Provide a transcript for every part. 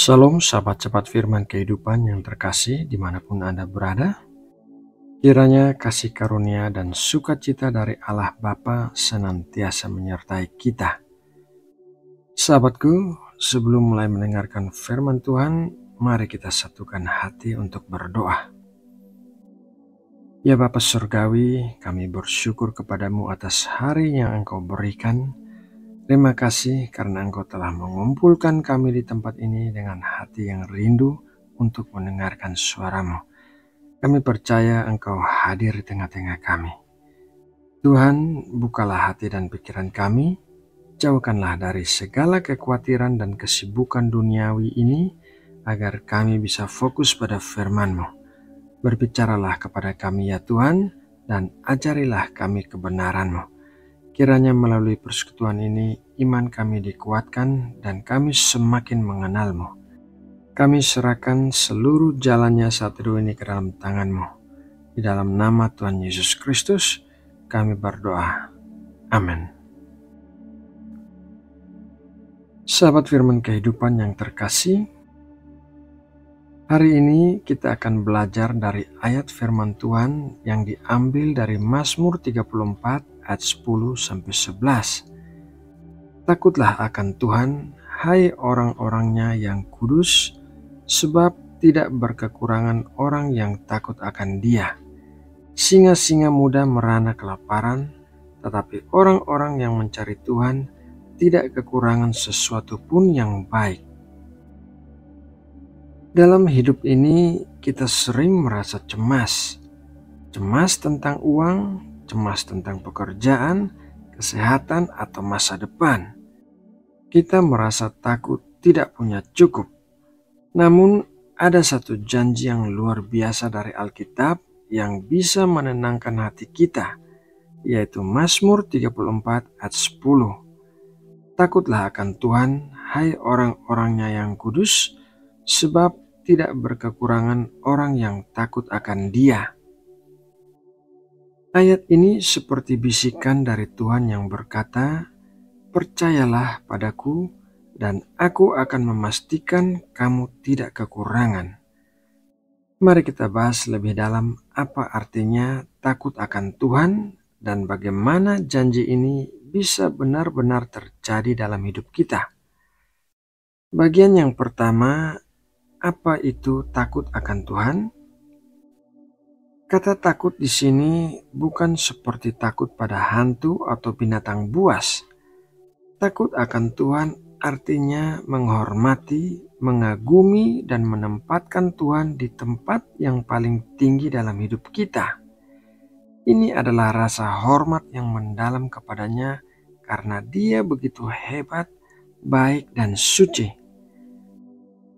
Shalom sahabat cepat firman kehidupan yang terkasih dimanapun Anda berada. Kiranya kasih karunia dan sukacita dari Allah Bapa senantiasa menyertai kita. Sahabatku, sebelum mulai mendengarkan firman Tuhan, mari kita satukan hati untuk berdoa. Ya Bapa Surgawi, kami bersyukur kepadamu atas hari yang Engkau berikan. Terima kasih karena Engkau telah mengumpulkan kami di tempat ini dengan hati yang rindu untuk mendengarkan suara-Mu. Kami percaya Engkau hadir di tengah-tengah kami. Tuhan, bukalah hati dan pikiran kami, jauhkanlah dari segala kekhawatiran dan kesibukan duniawi ini, agar kami bisa fokus pada firman-Mu. Berbicaralah kepada kami ya Tuhan, dan ajarilah kami kebenaran-Mu. Kiranya melalui persekutuan ini iman kami dikuatkan dan kami semakin mengenal-Mu. Kami serahkan seluruh jalannya saat teduh ini ke dalam tangan-Mu. Di dalam nama Tuhan Yesus Kristus kami berdoa. Amin. Sahabat firman kehidupan yang terkasih, hari ini kita akan belajar dari ayat firman Tuhan yang diambil dari Mazmur 34 ayat 10-11. Takutlah akan Tuhan, hai orang-orangnya yang kudus, sebab tidak berkekurangan orang yang takut akan Dia. Singa-singa muda merana kelaparan, tetapi orang-orang yang mencari Tuhan tidak kekurangan sesuatu pun yang baik. Dalam hidup ini kita sering merasa cemas. Cemas tentang uang, cemas tentang pekerjaan, kesehatan, atau masa depan. Kita merasa takut tidak punya cukup. Namun ada satu janji yang luar biasa dari Alkitab yang bisa menenangkan hati kita, yaitu Mazmur 34 ayat 10. Takutlah akan Tuhan, hai orang-orangnya yang kudus, sebab tidak berkekurangan orang yang takut akan Dia. Ayat ini seperti bisikan dari Tuhan yang berkata, "Percayalah padaku, dan aku akan memastikan kamu tidak kekurangan." Mari kita bahas lebih dalam apa artinya takut akan Tuhan dan bagaimana janji ini bisa benar-benar terjadi dalam hidup kita. Bagian yang pertama, apa itu takut akan Tuhan? Kata takut di sini bukan seperti takut pada hantu atau binatang buas. Takut akan Tuhan artinya menghormati, mengagumi, dan menempatkan Tuhan di tempat yang paling tinggi dalam hidup kita. Ini adalah rasa hormat yang mendalam kepadanya karena Dia begitu hebat, baik, dan suci.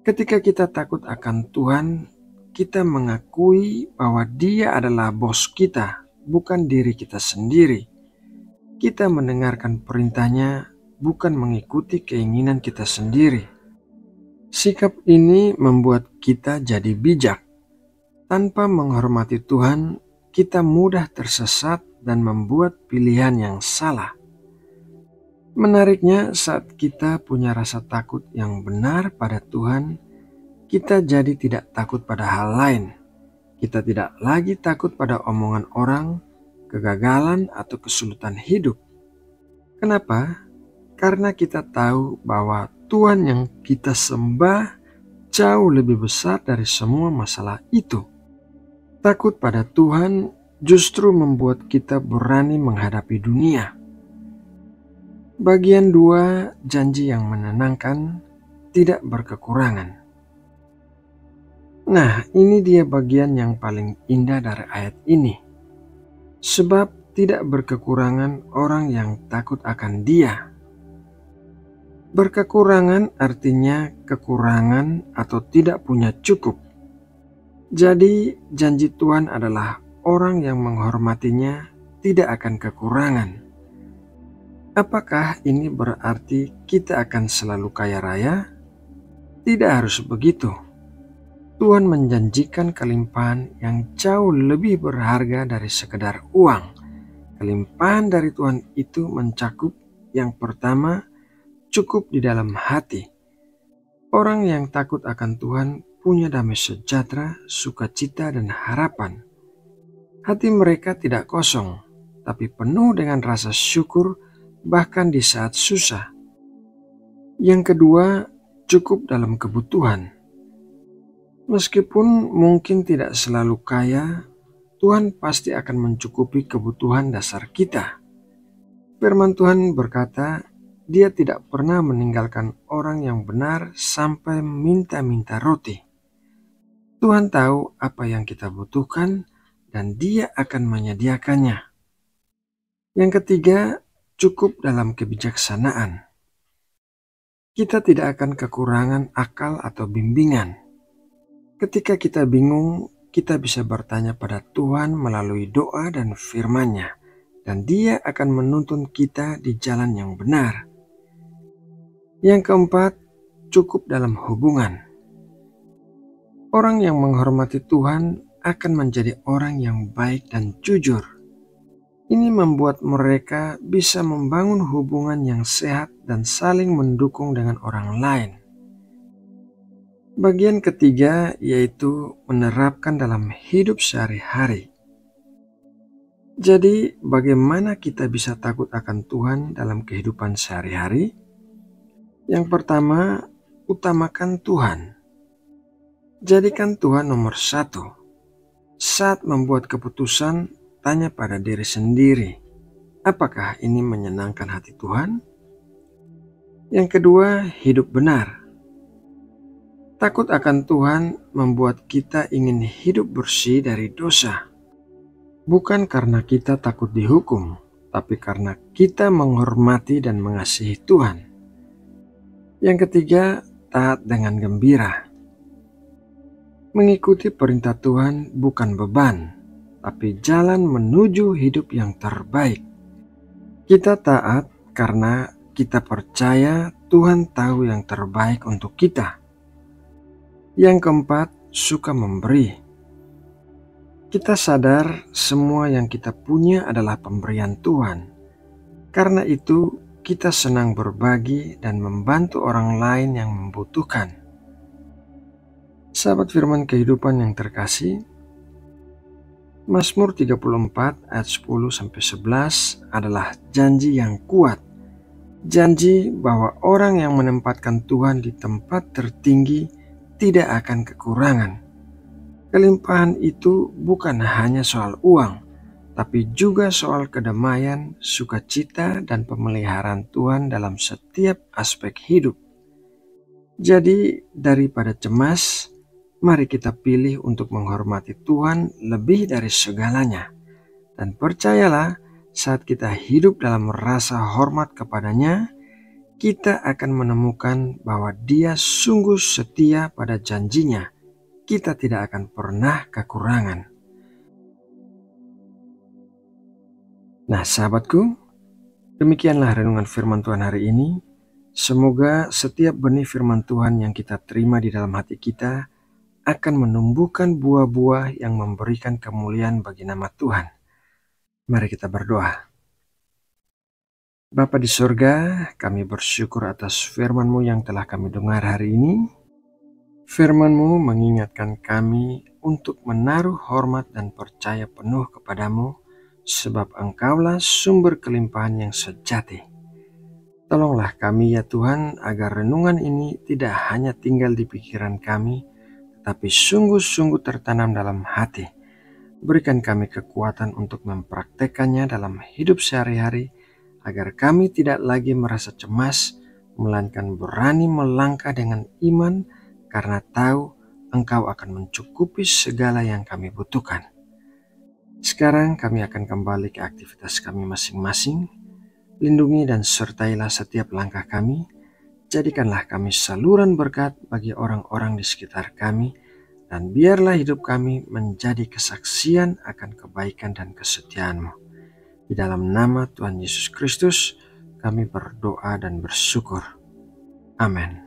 Ketika kita takut akan Tuhan, kita mengakui bahwa Dia adalah bos kita, bukan diri kita sendiri. Kita mendengarkan perintahnya, bukan mengikuti keinginan kita sendiri. Sikap ini membuat kita jadi bijak. Tanpa menghormati Tuhan, kita mudah tersesat dan membuat pilihan yang salah. Menariknya, saat kita punya rasa takut yang benar pada Tuhan, kita jadi tidak takut pada hal lain. Kita tidak lagi takut pada omongan orang, kegagalan, atau kesulitan hidup. Kenapa? Karena kita tahu bahwa Tuhan yang kita sembah jauh lebih besar dari semua masalah itu. Takut pada Tuhan justru membuat kita berani menghadapi dunia. Bagian 2, janji yang menenangkan, tidak berkekurangan. Nah, ini dia bagian yang paling indah dari ayat ini. Sebab tidak berkekurangan orang yang takut akan Dia. Berkekurangan artinya kekurangan atau tidak punya cukup. Jadi, janji Tuhan adalah orang yang menghormatinya tidak akan kekurangan. Apakah ini berarti kita akan selalu kaya raya? Tidak harus begitu. Tuhan menjanjikan kelimpahan yang jauh lebih berharga dari sekedar uang. Kelimpahan dari Tuhan itu mencakup yang pertama, cukup di dalam hati. Orang yang takut akan Tuhan punya damai sejahtera, sukacita, dan harapan. Hati mereka tidak kosong, tapi penuh dengan rasa syukur bahkan di saat susah. Yang kedua, cukup dalam kebutuhan. Meskipun mungkin tidak selalu kaya, Tuhan pasti akan mencukupi kebutuhan dasar kita. Firman Tuhan berkata, Dia tidak pernah meninggalkan orang yang benar sampai minta-minta roti. Tuhan tahu apa yang kita butuhkan dan Dia akan menyediakannya. Yang ketiga, cukup dalam kebijaksanaan. Kita tidak akan kekurangan akal atau bimbingan. Ketika kita bingung, kita bisa bertanya pada Tuhan melalui doa dan firman-Nya, dan Dia akan menuntun kita di jalan yang benar. Yang keempat, cukup dalam hubungan. Orang yang menghormati Tuhan akan menjadi orang yang baik dan jujur. Ini membuat mereka bisa membangun hubungan yang sehat dan saling mendukung dengan orang lain. Bagian ketiga yaitu menerapkan dalam hidup sehari-hari. Jadi, bagaimana kita bisa takut akan Tuhan dalam kehidupan sehari-hari? Yang pertama, utamakan Tuhan. Jadikan Tuhan nomor satu. Saat membuat keputusan, tanya pada diri sendiri, apakah ini menyenangkan hati Tuhan? Yang kedua, hidup benar. Takut akan Tuhan membuat kita ingin hidup bersih dari dosa. Bukan karena kita takut dihukum, tapi karena kita menghormati dan mengasihi Tuhan. Yang ketiga, taat dengan gembira. Mengikuti perintah Tuhan bukan beban, tapi jalan menuju hidup yang terbaik. Kita taat karena kita percaya Tuhan tahu yang terbaik untuk kita. Yang keempat, suka memberi. Kita sadar semua yang kita punya adalah pemberian Tuhan. Karena itu, kita senang berbagi dan membantu orang lain yang membutuhkan. Sahabat firman kehidupan yang terkasih, Mazmur 34 ayat 10-11 adalah janji yang kuat. Janji bahwa orang yang menempatkan Tuhan di tempat tertinggi tidak akan kekurangan. Kelimpahan itu bukan hanya soal uang, tapi juga soal kedamaian, sukacita, dan pemeliharaan Tuhan dalam setiap aspek hidup. Jadi, daripada cemas, mari kita pilih untuk menghormati Tuhan lebih dari segalanya. Dan percayalah, saat kita hidup dalam rasa hormat kepada-Nya, kita akan menemukan bahwa Dia sungguh setia pada janjinya. Kita tidak akan pernah kekurangan. Nah, sahabatku, demikianlah renungan firman Tuhan hari ini. Semoga setiap benih firman Tuhan yang kita terima di dalam hati kita akan menumbuhkan buah-buah yang memberikan kemuliaan bagi nama Tuhan. Mari kita berdoa. Bapa di sorga, kami bersyukur atas firman-Mu yang telah kami dengar hari ini. Firman-Mu mengingatkan kami untuk menaruh hormat dan percaya penuh kepada-Mu, sebab Engkaulah sumber kelimpahan yang sejati. Tolonglah kami ya Tuhan, agar renungan ini tidak hanya tinggal di pikiran kami, tetapi sungguh-sungguh tertanam dalam hati. Berikan kami kekuatan untuk mempraktekannya dalam hidup sehari-hari, agar kami tidak lagi merasa cemas, melainkan berani melangkah dengan iman karena tahu Engkau akan mencukupi segala yang kami butuhkan. Sekarang kami akan kembali ke aktivitas kami masing-masing. Lindungi dan sertailah setiap langkah kami. Jadikanlah kami saluran berkat bagi orang-orang di sekitar kami, dan biarlah hidup kami menjadi kesaksian akan kebaikan dan kesetiaan-Mu. Di dalam nama Tuhan Yesus Kristus, kami berdoa dan bersyukur. Amin.